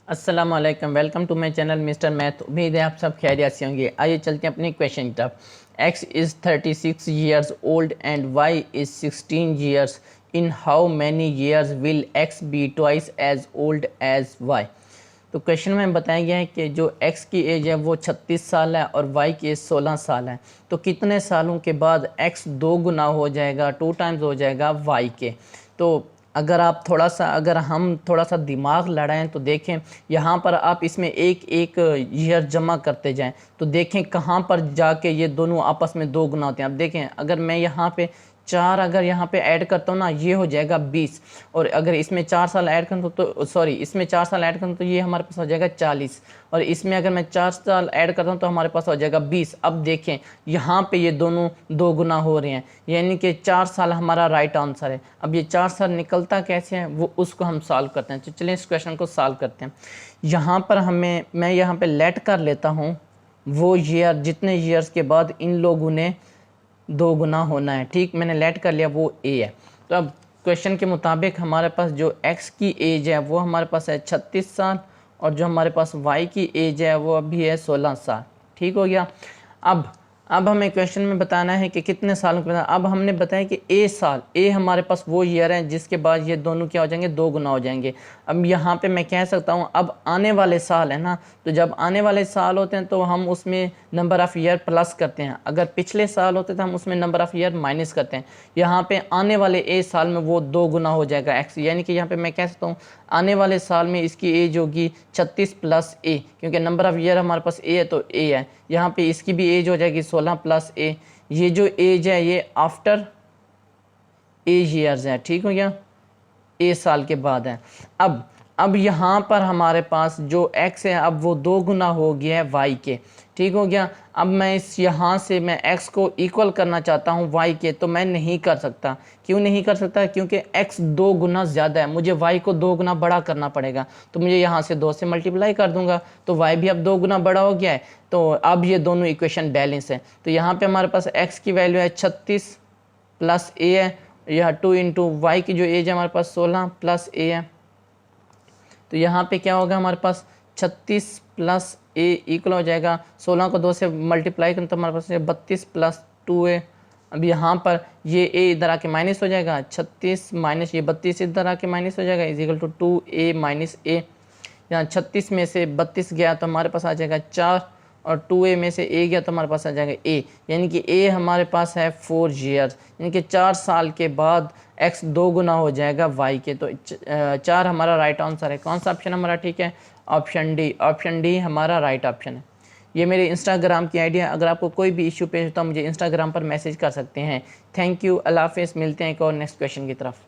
अस्सलाम वालेकुम, welcome to my channel mister math. उम्मीद है आप सब खैरियत से होंगे। आइए चलते हैं अपनी क्वेश्चन की तरफ। x is 36 years old and y is 16 years. In how many years will x be twice as old as y? तो क्वेश्चन में बताया गया है कि जो x की एज है वो 36 साल है और y की एज 16 साल है। तो कितने सालों के बाद x 2 गुना हो जाएगा, 2 टाइम्स हो जाएगा y के। तो अगर हम थोड़ा सा दिमाग लड़ाएं तो देखें, यहाँ पर आप इसमें एक एक ईयर जमा करते जाएं तो देखें कहाँ पर जाके ये दोनों आपस में 2 गुना होते हैं। अब देखें, अगर मैं यहाँ पे 4 अगर यहाँ पे ऐड करता हूँ ना, ये हो जाएगा 20। और अगर इसमें 4 साल ऐड करूँ तो सॉरी, इसमें 4 साल ऐड करूँ तो ये हमारे पास हो जाएगा 40। और इसमें अगर मैं 4 साल ऐड करता हूँ तो हमारे पास हो जाएगा 20। अब देखें यहाँ पे ये दोनों 2 गुना हो रहे हैं, यानी कि 4 साल हमारा राइट आंसर है। अब ये 4 साल निकलता कैसे है वो उसको हम सॉल्व करते हैं। तो चलिए इस क्वेश्चन को सॉल्व करते हैं। यहाँ पर मैं यहाँ पे लेट कर लेता हूँ वो ईयर, जितने ईयर्स के बाद इन लोगों ने 2 गुना होना है। ठीक, मैंने लेट कर लिया, वो ए है। तो अब क्वेश्चन के मुताबिक हमारे पास जो x की एज है वो हमारे पास है 36 साल और जो हमारे पास y की एज है वो अभी है 16 साल। ठीक हो गया। अब हमें क्वेश्चन में बताना है कि कितने सालों के बाद। अब हमने बताया कि ए हमारे पास वो ईयर है जिसके बाद ये दोनों क्या हो जाएंगे, 2 गुना हो जाएंगे। अब यहाँ पे मैं कह सकता हूँ अब आने वाले साल है ना, तो जब आने वाले साल होते हैं तो हम उसमें नंबर ऑफ़ ईयर प्लस करते हैं, अगर पिछले साल होते तो हम उसमें नंबर ऑफ़ ईयर माइनस करते हैं। यहाँ पे आने वाले साल में वो 2 गुना हो जाएगा x, यानी कि यहाँ पे मैं कह सकता हूँ आने वाले साल में इसकी एज होगी 36 प्लस a, क्योंकि नंबर ऑफ़ ईयर हमारे पास a है तो a है। यहाँ पे इसकी भी एज हो जाएगी 16 प्लस a। ये जो एज है ये आफ्टर एज ईयर्स है। ठीक हो गया, a साल के बाद है। अब यहाँ पर हमारे पास जो x है अब वो 2 गुना हो गया है y के। ठीक हो गया। अब मैं यहाँ से मैं x को इक्वल करना चाहता हूँ y के, तो मैं नहीं कर सकता। क्यों नहीं कर सकता? क्योंकि x 2 गुना ज़्यादा है, मुझे y को 2 गुना बड़ा करना पड़ेगा। तो मुझे यहाँ से 2 से मल्टीप्लाई कर दूंगा तो y भी अब 2 गुना बड़ा हो गया है। तो अब ये दोनों इक्वेशन बैलेंस है। तो यहाँ पर हमारे पास x की वैल्यू है 36 प्लस a है, यह 2 इंटू वाई की जो एज है हमारे पास 16 प्लस a है। तो यहाँ पे क्या होगा हमारे पास 36 प्लस a इक्वल हो जाएगा 16 को 2 से मल्टीप्लाई करें तो हमारे पास 32 प्लस 2a। अब यहाँ पर ये a इधर आके माइनस हो जाएगा, 36 माइनस ये 32 इधर आके माइनस हो जाएगा, is equal to 2a minus a। यहाँ 36 में से 32 गया तो हमारे पास आ जाएगा 4 और 2a में से a गया तो हमारे पास आ जाएगा a, यानी कि a हमारे पास है 4 ईयर्स, यानी कि 4 साल के बाद x 2 गुना हो जाएगा y के। तो 4 हमारा राइट आंसर है। कौन सा ऑप्शन हमारा ठीक है? ऑप्शन डी हमारा राइट ऑप्शन है। ये मेरे इंस्टाग्राम की आईडी है, अगर आपको कोई भी इशू पेश होता है मुझे इंस्टाग्राम पर मैसेज कर सकते हैं। थैंक यू, अल्लाह हाफिज़। मिलते हैं एक और नेक्स्ट क्वेश्चन की तरफ।